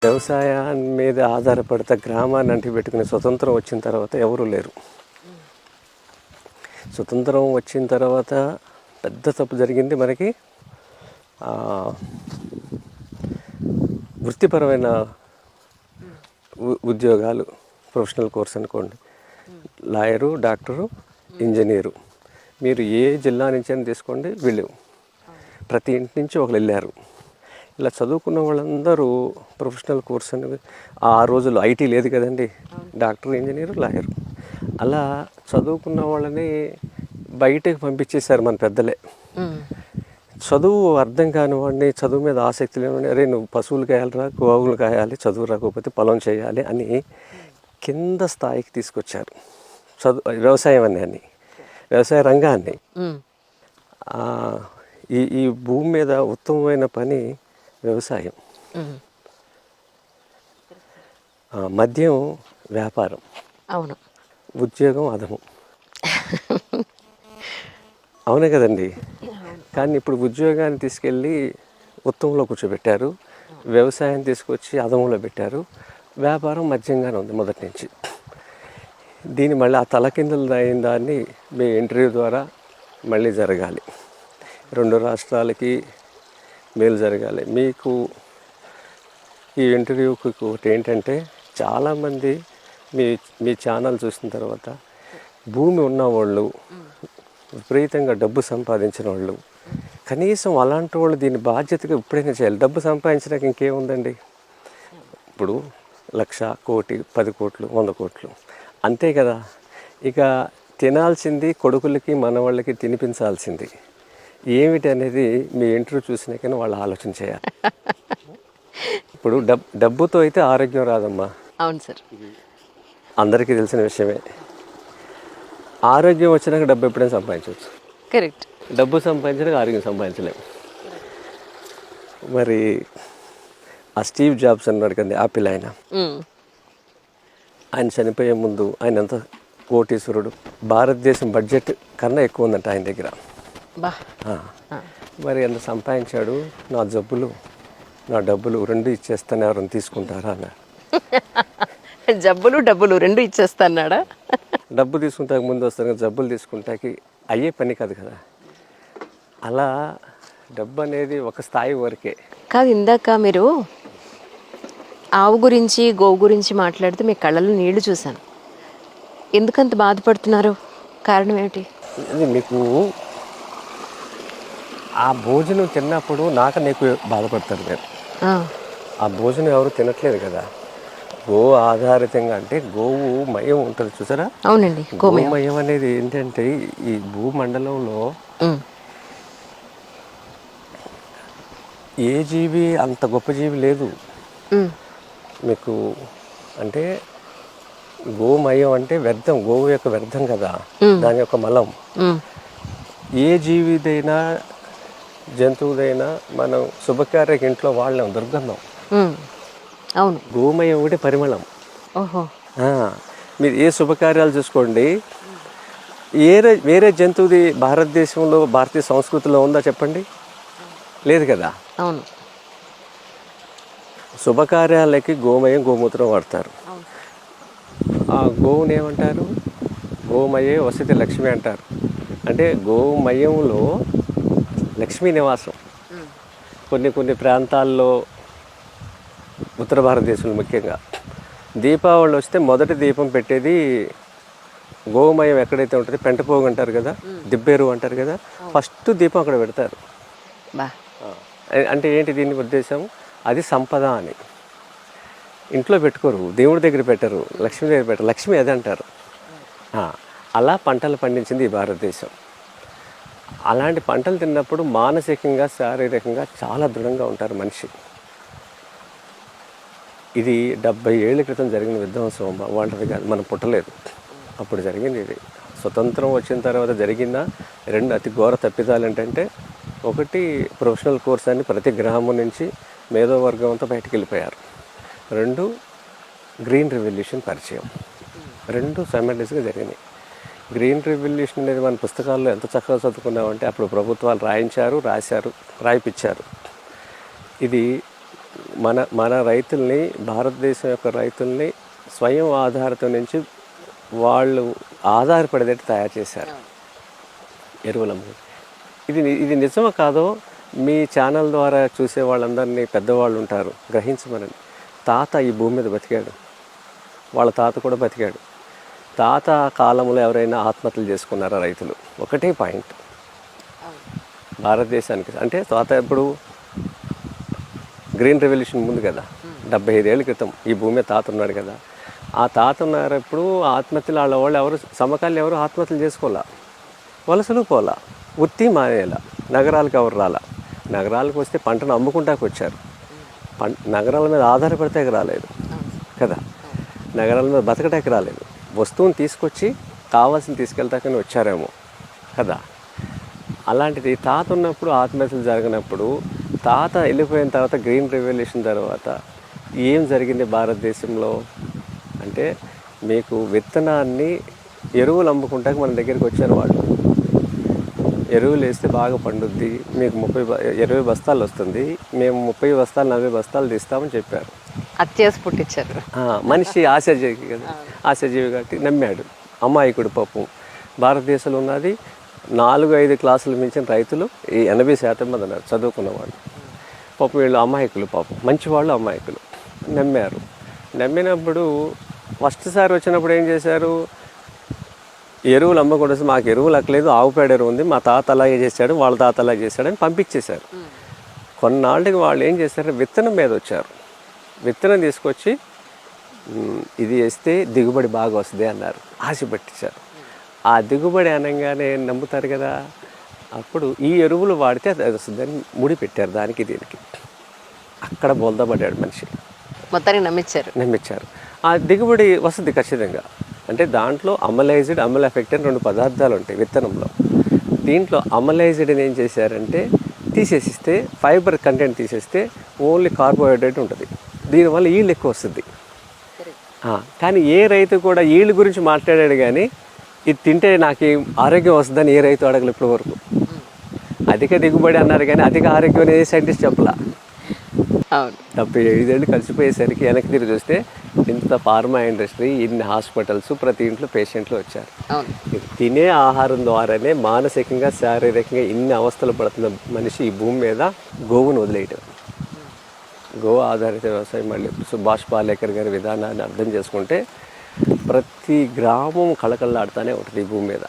వ్యవసాయాన్ని మీద ఆధారపడితే గ్రామాన్ని అంటి పెట్టుకునే స్వతంత్రం వచ్చిన తర్వాత ఎవరూ లేరు. స్వతంత్రం వచ్చిన తర్వాత పెద్ద తప్పు జరిగింది మనకి. వృత్తిపరమైన ఉద్యోగాలు, ప్రొఫెషనల్ కోర్స్ అనుకోండి, లాయరు, డాక్టరు, ఇంజనీరు, మీరు ఏ జిల్లా నుంచి అయినా తీసుకోండి, వీళ్ళు ప్రతి ఇంటి నుంచి ఒకరు వెళ్ళారు. ఇలా చదువుకున్న వాళ్ళందరూ ప్రొఫెషనల్ కోర్స్ అని, ఆ రోజుల్లో ఐటీ లేదు కదండి, డాక్టర్, ఇంజనీరు, లాయరు, అలా చదువుకున్న వాళ్ళని బయటకు పంపించేశారు మన పెద్దలే. చదువు అర్థం కాని వాడిని, చదువు మీద ఆసక్తి లేని, అరే నువ్వు పశువులు కాయాలిరా, గోవులు కాయాలి, చదువు రాకపోతే పొలం చేయాలి అని కింద స్థాయికి తీసుకొచ్చారు వ్యవసాయం అని, వ్యవసాయ రంగాన్ని. ఈ భూమి మీద ఉత్తమమైన పని వ్యవసాయం. మద్యం వ్యాపారం, అవును, ఉద్యోగం అదము. అవునే కదండి. కానీ ఇప్పుడు ఉద్యోగాన్ని తీసుకెళ్ళి ఉత్తమంలో కూర్చోబెట్టారు, వ్యవసాయం తీసుకొచ్చి అదమంలో పెట్టారు, వ్యాపారం మద్యంగానే ఉంది మొదటి నుంచి. దీన్ని మళ్ళీ ఆ తలకిందులు అయిన దాన్ని మీ ఇంటర్వ్యూ ద్వారా మళ్ళీ జరగాలి, రెండు రాష్ట్రాలకి మేలు జరగాలి. మీకు ఈ ఇంటర్వ్యూకి ఒకటి ఏంటంటే, చాలామంది మీ ఛానల్ చూసిన తర్వాత భూమి ఉన్నవాళ్ళు, విపరీతంగా డబ్బు సంపాదించిన వాళ్ళు, కనీసం అలాంటి వాళ్ళు దీన్ని బాధ్యతగా ఇప్పుడైనా చేయాలి. డబ్బు సంపాదించడానికి ఇంకేముందండి, ఇప్పుడు 1,00,000, 1,00,00,000, 10 కోట్లు, 100 కోట్లు అంతే కదా. ఇక తినాల్సింది కొడుకులకి, మనవాళ్ళకి తినిపించాల్సింది ఏమిటి అనేది మీ ఇంటర్వ్యూ చూసినాకనే వాళ్ళు ఆలోచన చేయాలి. ఇప్పుడు డబ్బుతో అయితే ఆరోగ్యం రాదమ్మా. అవును సార్, అందరికీ తెలిసిన విషయమే. ఆరోగ్యం వచ్చినాక డబ్బు ఎప్పుడైనా సంపాదించవచ్చు. కరెక్ట్. డబ్బు సంపాదించడానికి ఆరోగ్యం సంపాదించలేము. మరి ఆ స్టీవ్ జాబ్స్ అన్నాడు కదా, యాపిల్ ఆయన చనిపోయే ముందు ఆయన ఎంత కోటీశ్వరుడు, భారతదేశం బడ్జెట్ కన్నా ఎక్కువ ఉందంట ఆయన దగ్గర. మరి ఎంత సంపాదించాడు, నా డబ్బులు రెండు ఇచ్చేస్తాను, ఎవరైనా తీసుకుంటారా అన్నాడు. డబ్బులు రెండు ఇచ్చేస్తాడా? డబ్బు తీసుకుంటాక ముందు వస్తాను కదా, జబ్బులు తీసుకుంటాకి అయ్యే పని కాదు కదా. అలా డబ్బు అనేది ఒక స్థాయి వరకే కాదు. ఇందాక మీరు ఆవు గురించి, గోవు గురించి మాట్లాడితే మీ కళ్ళలో నీళ్లు చూశాను. ఎందుకంత బాధపడుతున్నారు? కారణం ఏమిటి? మీకు ఆ భోజనం తిన్నప్పుడు నీకు బాధపడతారు మీరు. ఆ భోజనం ఎవరు తినట్లేదు కదా, గో ఆధారితంగా. అంటే గోవు మయం ఉంటుంది చూసారా? అవునండి. గోమయం అనేది ఏంటంటే, ఈ భూమండలంలో ఏ జీవి అంత గొప్ప జీవి లేదు మీకు. అంటే గోమయం అంటే వ్యర్థం, గోవు యొక్క వ్యర్థం కదా, దాని యొక్క మలం. ఏ జీవిదైనా, జంతువుదైనా మనం శుభకార్యకి ఇంట్లో వాళ్ళం, దుర్గంధం. అవును, గోమయం ఒకటి పరిమళం. ఓహో. మీరు ఏ శుభకార్యాలు చూసుకోండి, వేరే జంతువుది భారతదేశంలో, భారతీయ సంస్కృతిలో ఉందా చెప్పండి? లేదు కదా. అవును. శుభకార్యాలకి గోమయం, గోమూత్రం వాడతారు. ఆ గోవుని ఏమంటారు? గోమయే వసతి లక్ష్మి అంటారు. అంటే గోమయంలో లక్ష్మీ నివాసం. కొన్ని ప్రాంతాల్లో, ఉత్తర భారతదేశంలో ముఖ్యంగా, దీపావళి వస్తే మొదటి దీపం పెట్టేది గోమయం ఎక్కడైతే ఉంటుంది, పెంటపోగు అంటారు కదా, దిబ్బేరు అంటారు కదా, ఫస్ట్ దీపం అక్కడ పెడతారు. అంటే ఏంటి దీని ఉద్దేశం? అది సంపద అని. ఇంట్లో పెట్టుకోరు, దేవుడి దగ్గర పెట్టరు, లక్ష్మి దగ్గర పెట్టరు. లక్ష్మి అది అంటారు. అలా పంటలు పండించింది ఈ భారతదేశం. అలాంటి పంటలు తిన్నప్పుడు మానసికంగా, శారీరకంగా చాలా దృఢంగా ఉంటారు మనిషి. ఇది 70 ఏళ్ల క్రితం జరిగిన విధ్వంసం అమ్మ, వాళ్ళది కాదు, మనం పుట్టలేదు అప్పుడు జరిగింది. ఇది స్వతంత్రం వచ్చిన తర్వాత జరిగిన రెండు అతి ఘోర తప్పిదాలు ఏంటంటే, ఒకటి ప్రొఫెషనల్ కోర్స్ అని ప్రతి గ్రామం నుంచి మేధోవర్గం అంతా బయటికి వెళ్ళిపోయారు. 2 గ్రీన్ రెవల్యూషన్ పరిచయం. 2 సైమల్టేనియస్గా జరిగినాయి. గ్రీన్ రెవల్యూషన్ అనేది మన పుస్తకాల్లో ఎంత చక్కగా చదువుకున్నామంటే, అప్పుడు ప్రభుత్వాలు రాశారు, రాయిపించారు. ఇది మన రైతుల్ని, భారతదేశం యొక్క రైతుల్ని స్వయం ఆధారిత నుంచి వాళ్ళు ఆధారపడేటట్టు తయారు చేశారు ఎరువులమ్మ. ఇది నిజమో కాదో మీ ఛానల్ ద్వారా చూసే వాళ్ళందరినీ, పెద్దవాళ్ళు ఉంటారు, గ్రహించమనండి. తాత ఈ భూమి మీద బతికాడు, వాళ్ళ తాత కూడా బతికాడు. తాత కాలంలో ఎవరైనా ఆత్మహత్యలు చేసుకున్నారా రైతులు? ఒకటే పాయింట్ భారతదేశానికి. అంటే తాత ఇప్పుడు గ్రీన్ రెవల్యూషన్ ముందు కదా, 75 ఏళ్ళ క్రితం ఈ భూమి మీద తాత ఉన్నాడు కదా. ఆ తాత ఉన్నప్పుడు ఆత్మహత్యలు వాళ్ళు ఎవరు సమకాలీన ఎవరు ఆత్మహత్యలు చేసుకోవాలా, వలసలు పోలా, వృత్తి మానేలా, నగరాలకు ఎవరు రాలా. నగరాలకు వస్తే పంటను అమ్ముకుంటాకు వచ్చారు, నగరాల మీద ఆధారపడితే రాలేదు కదా, నగరాల మీద బతకటానికి రాలేదు, వస్తువుని తీసుకొచ్చి కావాల్సింది తీసుకెళ్తాకని వచ్చారేమో కదా. అలాంటిది తాత ఉన్నప్పుడు ఆత్మహత్యలు జరిగినప్పుడు, తాత వెళ్ళిపోయిన తర్వాత గ్రీన్ రెవల్యూషన్ తర్వాత ఏం జరిగింది భారతదేశంలో అంటే, మీకు విత్తనాన్ని ఎరువులు అమ్ముకుంటాక మన దగ్గరికి వచ్చారు వాళ్ళు. ఎరువులు వేస్తే బాగా పండుద్ది, మీకు 20 బస్తాలు వస్తుంది, మేము 30 బస్తాలు 40 బస్తాలు తీస్తామని చెప్పారు. అత్యాసి పుట్టించారు. మనిషి ఆశాజీవి కదా, ఆశాజీవి కాబట్టి నమ్మాడు. అమాయకుడు పాపం. భారతదేశంలో ఉన్నది 4-5 క్లాసులు మించిన రైతులు 80% మంది ఉన్నారు చదువుకున్నవాళ్ళు. పాపం వీళ్ళు అమాయకులు, పాపం మంచివాళ్ళు అమాయకులు. నమ్మారు. నమ్మినప్పుడు ఫస్ట్ సారి వచ్చినప్పుడు ఏం చేశారు, ఎరువులు అమ్మకూడదు, మాకు ఎరువులు అక్కలేదు, ఆవు పేడ ఎరువు ఉంది, మా తాత అలాగే చేశాడు, వాళ్ళ తాత అలాగే చేశాడని పంపించేశారు. కొన్నాళ్ళకి వాళ్ళు ఏం చేశారు, విత్తనం మీద వచ్చారు. విత్తనం తీసుకొచ్చి ఇది వేస్తే దిగుబడి బాగా వస్తుంది అన్నారు, ఆశ పట్టించారు. ఆ దిగుబడి అనగానే నమ్ముతారు కదా, అప్పుడు ఈ ఎరువులు వాడితే అది వస్తుందని ముడి పెట్టారు దానికి దీనికి. అక్కడ బోల్దపడ్డాడు మనిషి. మొత్తానికి నమ్మించారు. ఆ దిగుబడి వస్తుంది ఖచ్చితంగా. అంటే దాంట్లో అమలైజ్డ్, అమల్ ఎఫెక్ట్ అని 2 పదార్థాలు ఉంటాయి విత్తనంలో. దీంట్లో అమలైజ్డ్ ఏం చేశారంటే తీసేసిస్తే, ఫైబర్ కంటెంట్ తీసేస్తే ఓన్లీ కార్బోహైడ్రేట్ ఉంటుంది. దీనివల్ల ఈల్డ్ ఎక్కువ వస్తుంది. కానీ ఏ రైతు కూడా ఈల్డ్ గురించి మాట్లాడాడు, కానీ ఇది తింటే నాకు ఆరోగ్యం వస్తుందని ఏ రైతు అడగలు ఇప్పటి వరకు. అధిక దిగుబడి అన్నారు కానీ అధిక ఆరోగ్యం అనేది ఏ సైంటిస్ట్ చెప్పలా. 75 ఏళ్ళు కలిసిపోయేసరికి వెనక్కి తిరిగి చూస్తే ఇంత ఫార్మా ఇండస్ట్రీ, ఇన్ని హాస్పిటల్స్, ప్రతి ఇంట్లో పేషెంట్లు వచ్చారు. తినే ఆహారం ద్వారానే మానసికంగా, శారీరకంగా ఇన్ని అవస్థలు పడుతున్న మనిషి ఈ భూమి మీద గోవును వదిలేయటం. గో ఆధారిత వ్యవసాయం మళ్ళీ సుభాష్ పాలేకర్ గారి విధానాన్ని అర్థం చేసుకుంటే ప్రతి గ్రామం కళకళలాడుతూనే ఉంటుంది ఈ భూమి మీద.